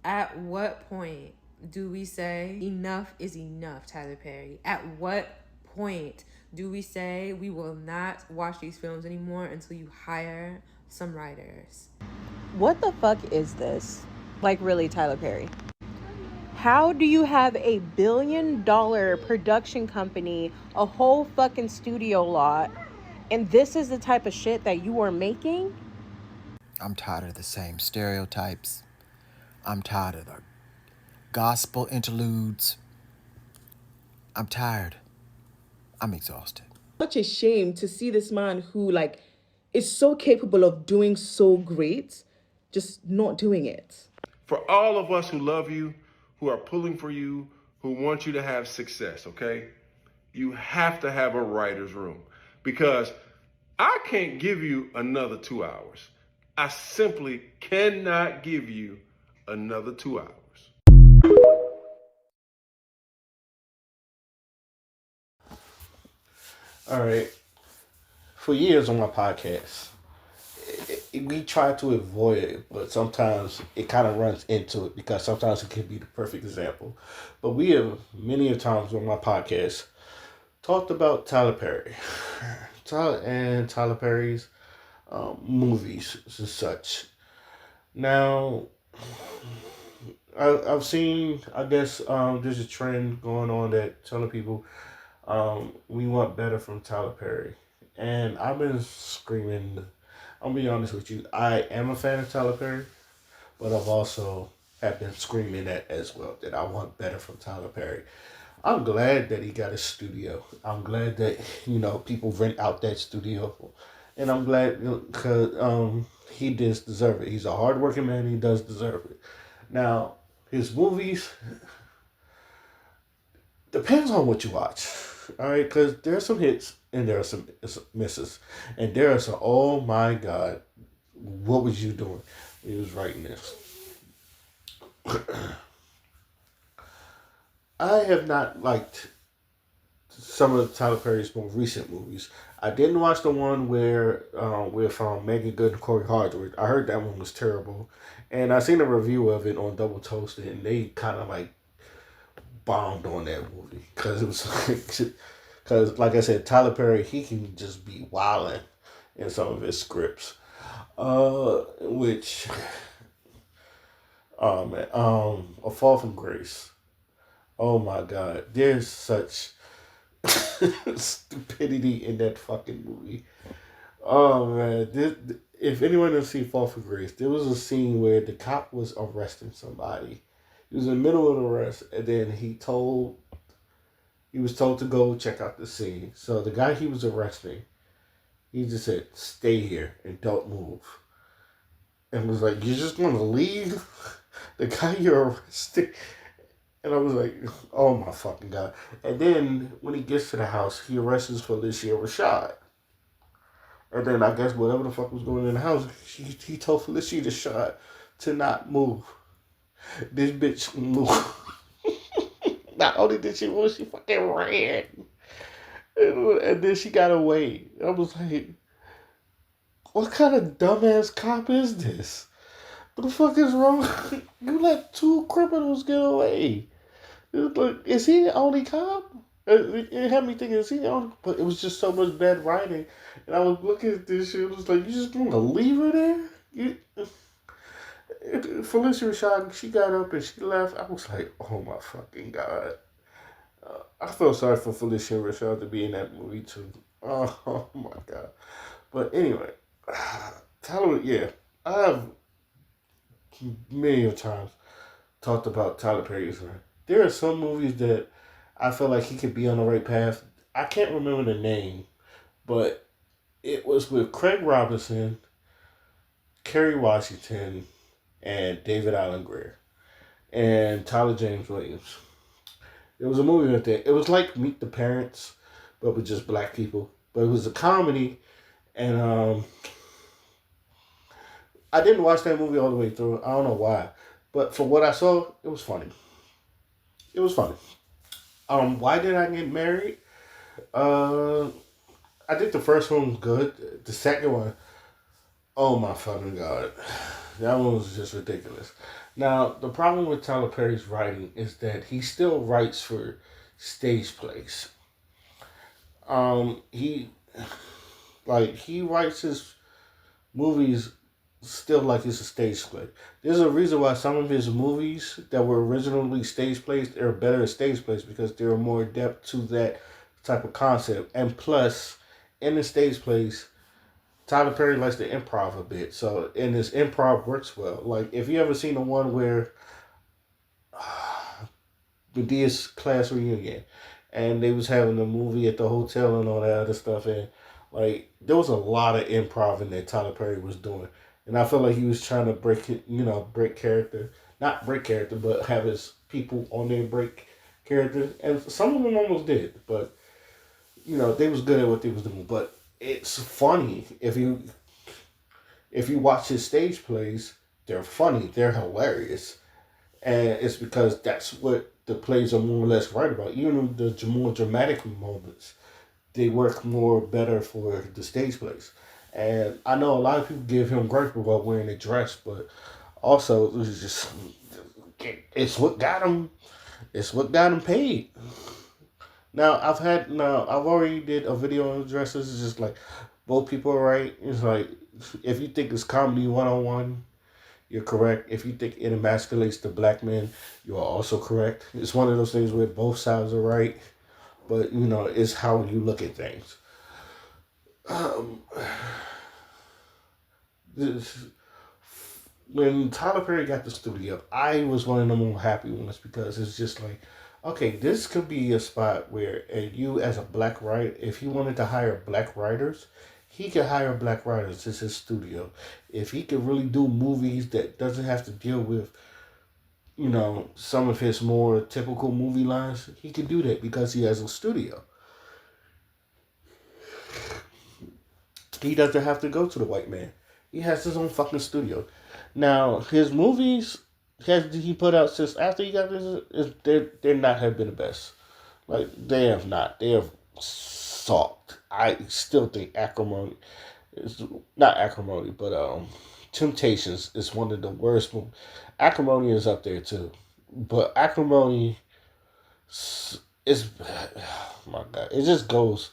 At what point do we say enough is enough, Tyler Perry? At what point do we say we will not watch these films anymore until you hire some writers? What the fuck is this? Like, really, Tyler Perry? How do you have $1 billion production company, a whole fucking studio lot, and this is the type of shit that you are making? I'm tired of the same stereotypes. I'm tired of the gospel interludes. I'm tired. I'm exhausted. Such a shame to see this man who is so capable of doing so great, just not doing it. For all of us who love you, who are pulling for you, who want you to have success, okay? You have to have a writer's room because I can't give you another 2 hours. I simply cannot give you another 2 hours. All right. For years on my podcast, we try to avoid it, but sometimes it kind of runs into it because sometimes it can be the perfect example. But we have many a times on my podcast talked about Tyler Perry, Tyler Perry's movies and such. Now, I've seen, I guess, there's a trend going on that telling people we want better from Tyler Perry. And I've been screaming, I'll be honest with you, I am a fan of Tyler Perry, but I've also have been screaming that as well, that I want better from Tyler Perry. I'm glad that he got a studio. I'm glad that, people rent out that studio. And I'm glad because he does deserve it. He's a hardworking man. He does deserve it. Now, his movies depends on what you watch. All right, because there are some hits and there are some misses, and there are some. Oh my God, what was you doing? He was writing this. I have not liked some of Tyler Perry's more recent movies. I didn't watch the one where with Megan Good and Corey Hardwick. I heard that one was terrible, and I seen a review of it on Double Toasted, and they kind of bombed on that movie because it was because like I said, Tyler Perry, he can just be wilding in some of his scripts, which man, A Fall from Grace. Oh my God, there's such stupidity in that fucking movie. Oh man, if anyone has seen Fall from Grace, there was a scene where the cop was arresting somebody. He was in the middle of the arrest, and then he was told to go check out the scene. So the guy he was arresting, he just said, "Stay here and don't move," and was like, "You're just gonna leave the guy you're arresting?" And I was like, "Oh my fucking God!" And then when he gets to the house, he arrests Felicia Rashad. And then I guess whatever the fuck was going on in the house, he told Felicia Rashad to not move. This bitch moved. Not only did she move, she fucking ran. And then she got away. I was like, what kind of dumbass cop is this? What the fuck is wrong? You let two criminals get away. It was like, is he the only cop? It had me thinking, is he the only? But it was just so much bad writing. And I was looking at this shit. It was like, you just gonna leave her there? Felicia Rashad, she got up and she left. I was like, oh my fucking God. I felt sorry for Felicia Rashad to be in that movie too. Oh, my God. But anyway, Tyler, yeah, I have many of times talked about Tyler Perry's. There are some movies that I feel like he could be on the right path. I can't remember the name, but it was with Craig Robinson, Kerry Washington, and David Allen Greer, and Tyler James Williams. It was a movie with that. It was like Meet the Parents, but with just black people. But it was a comedy, and I didn't watch that movie all the way through. I don't know why, but for what I saw, it was funny. It was funny. Why did I get married? Uh, I think the first one was good. The second one, oh my fucking God, that one was just ridiculous. Now, the problem with Tyler Perry's writing is that he still writes for stage plays. He he writes his movies still like it's a stage play. There's a reason why some of his movies that were originally stage plays are better as stage plays because there are more depth to that type of concept. And plus, in the stage plays, Tyler Perry likes to improv a bit. So, and his improv works well. Like, if you ever seen the one where Medea's class reunion and they was having a movie at the hotel and all that other stuff, and like there was a lot of improv in that Tyler Perry was doing, and I felt like he was trying to break it, break character, not break character, but have his people on there break character, and some of them almost did, but they was good at what they was doing. But it's funny if you watch his stage plays, they're funny, they're hilarious, and it's because that's what the plays are more or less right about. Even the more dramatic moments, they work more better for the stage plays. And I know a lot of people give him gripe about wearing a dress, but also it's just it's what got him. It's what got him paid. Now I've already did a video on dresses. It's just like both people are right. It's like if you think it's comedy 101, you're correct. If you think it emasculates the black man, you are also correct. It's one of those things where both sides are right, but it's how you look at things. This, when Tyler Perry got the studio, I was one of the more happy ones because it's just like, okay, this could be a spot where you as a black writer, if he wanted to hire black writers, he could hire black writers. It's his studio. If he could really do movies that doesn't have to deal with, some of his more typical movie lines, he could do that because he has a studio. He doesn't have to go to the white man. He has his own fucking studio. Now, his movies he put out since after he got this, they're not have been the best. Like, they have not. They have sucked. I still think Acrimony is not Acrimony, but Temptations is one of the worst movies. Acrimony is up there too, but Acrimony is oh my god, it just goes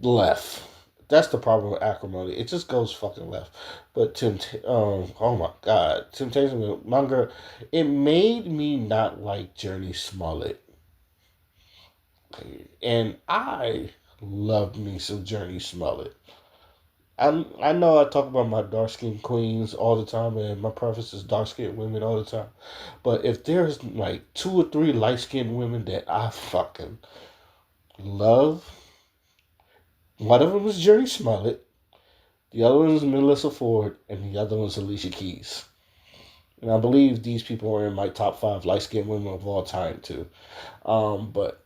left. That's the problem with Acrimony. It just goes fucking left. But oh my god, Temptation manga, it made me not like Journey Smollett, and I love me some Journey Smollett. I know I talk about my dark skinned queens all the time, and my preference is dark skinned women all the time. But if there's like 2 or 3 light skinned women that I fucking love, one of them is Journey Smollett, the other one is Melissa Ford, and the other one is Alicia Keys. And I believe these people are in my top 5 light skinned women of all time too. But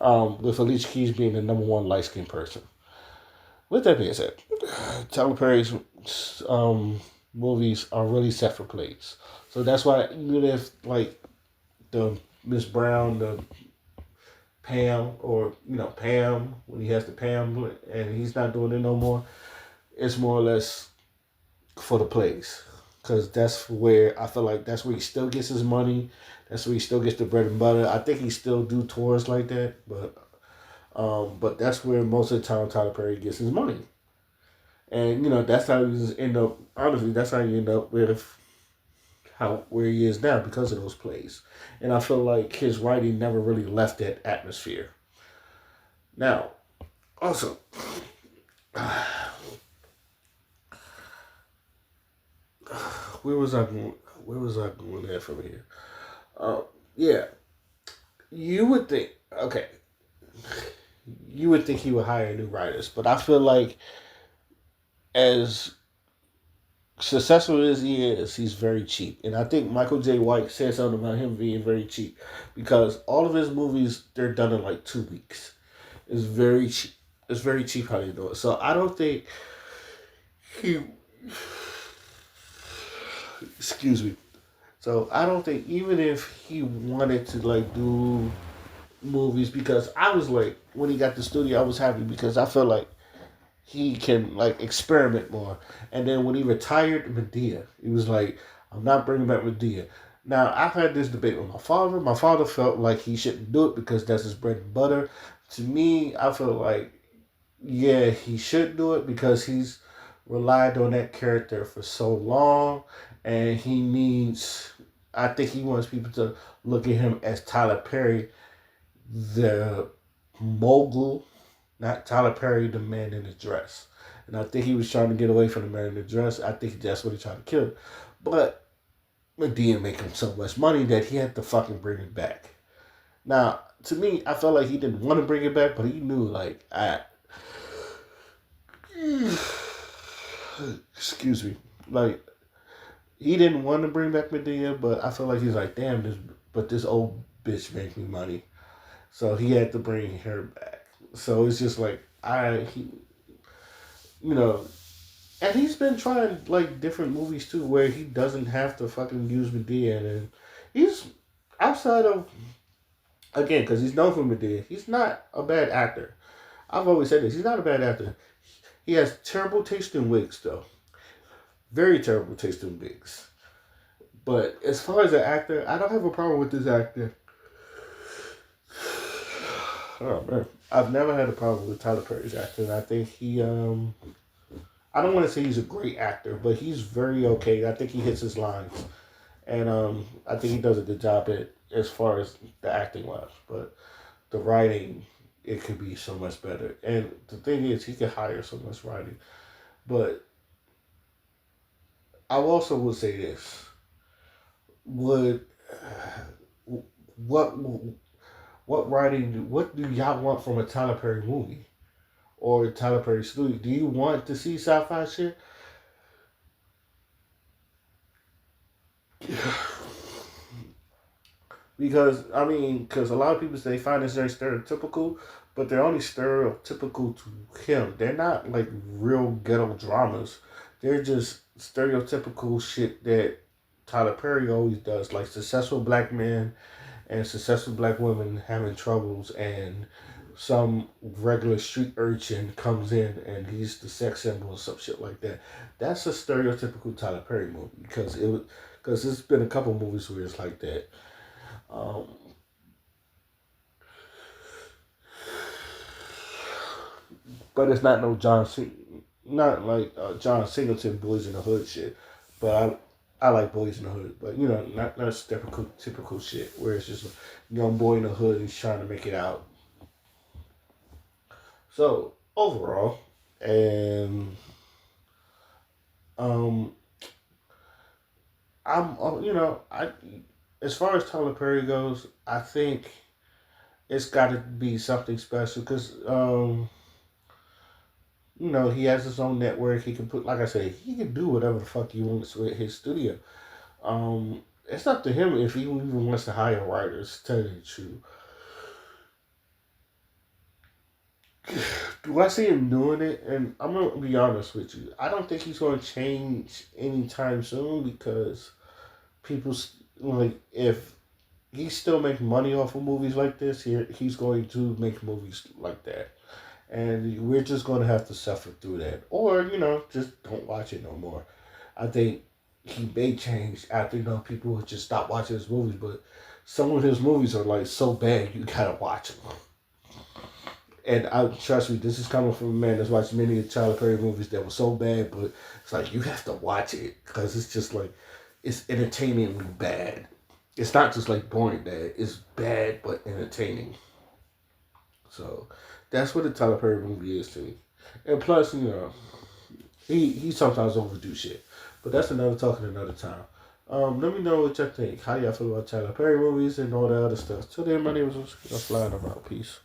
with Alicia Keys being the number 1 light skinned person. With that being said, Tyler Perry's movies are really set for plays. So that's why even if like the Miss Brown, the Pam, or Pam, when he has the Pam and he's not doing it no more, it's more or less for the plays. Because that's where I feel like that's where he still gets his money. That's where he still gets the bread and butter. I think he still do tours like that, but that's where most of the time Tyler Perry gets his money. And that's how you just end up. Honestly, that's how you end up with where he is now because of those plays. And I feel like his writing never really left that atmosphere. Now, also, where was I going? Where was I going there from here? Yeah, you would think. Okay, you would think he would hire new writers, but I feel like as successful as he is, he's very cheap. And I think Michael J. White said something about him being very cheap because all of his movies, they're done in like 2 weeks. It's very cheap. It's very cheap how they do it. So I don't think he... Excuse me. So I don't think even if he wanted to like do movies, because I was like, when he got the studio, I was happy because I felt like he can like experiment more. And then when he retired Medea, he was like, I'm not bringing back Medea. Now I've had this debate with my father. My father felt like he shouldn't do it because that's his bread and butter. To me, I feel like yeah, he should do it because he's relied on that character for so long, and he needs. I think he wants people to look at him as Tyler Perry, the mogul, not Tyler Perry, the man in the dress. And I think he was trying to get away from the man in the dress. I think that's what he tried to kill. But Medea make him so much money that he had to fucking bring it back. Now, to me, I felt like he didn't want to bring it back, but he knew, like, excuse me, like, he didn't want to bring back Medea, but I feel like he's like, damn, this old bitch make me money. So he had to bring her back. So it's just like, you know, and he's been trying, like, different movies, too, where he doesn't have to fucking use Medea, and he's, outside of, again, because he's known for Medea, he's not a bad actor. I've always said this. He's not a bad actor. He has terrible taste in wigs, though. Very terrible taste in wigs. But as far as an actor, I don't have a problem with this actor. Oh, man. I've never had a problem with Tyler Perry's acting. I think he, I don't want to say he's a great actor, but he's very okay. I think he hits his lines. And I think he does a good job as far as the acting wise. But the writing, it could be so much better. And the thing is, he could hire so much writing. But I also would say this: would what writing? What do y'all want from a Tyler Perry movie or a Tyler Perry studio? Do you want to see sci-fi shit? Because because a lot of people say find this very stereotypical, but they're only stereotypical to him. They're not like real ghetto dramas. They're just stereotypical shit that Tyler Perry always does, like successful black men and successful black women having troubles, and some regular street urchin comes in and he's the sex symbol or some shit like that. That's a stereotypical Tyler Perry movie because it's been a couple movies where it's like that. Um, but it's not no not like John Singleton Boys in the Hood shit. But I like Boys in the Hood, but not typical shit where it's just a young boy in the hood who's trying to make it out. So overall, and um, I'm I as far as Tyler Perry goes, I think it's got to be something special because he has his own network. He can put, like I said, he can do whatever the fuck he wants with his studio. It's up to him if he even wants to hire writers. To tell you the truth, do I see him doing it? And I'm gonna be honest with you. I don't think he's gonna change anytime soon because people like if he still makes money off of movies like this, he's going to make movies like that. And we're just going to have to suffer through that. Or, just don't watch it no more. I think he may change after, people would just stop watching his movies. But some of his movies are, like, so bad, you got to watch them. And trust me, this is coming from a man that's watched many of Tyler Perry movies that were so bad. But it's like, you have to watch it. Because it's just, like, it's entertainingly bad. It's not just, like, boring bad. It's bad, but entertaining. So that's what a Tyler Perry movie is to me. And plus, he sometimes overdo shit. But that's another talk at another time. Let me know what y'all think. How y'all feel about Tyler Perry movies and all that other stuff. Till then, my name is Flying About. Peace.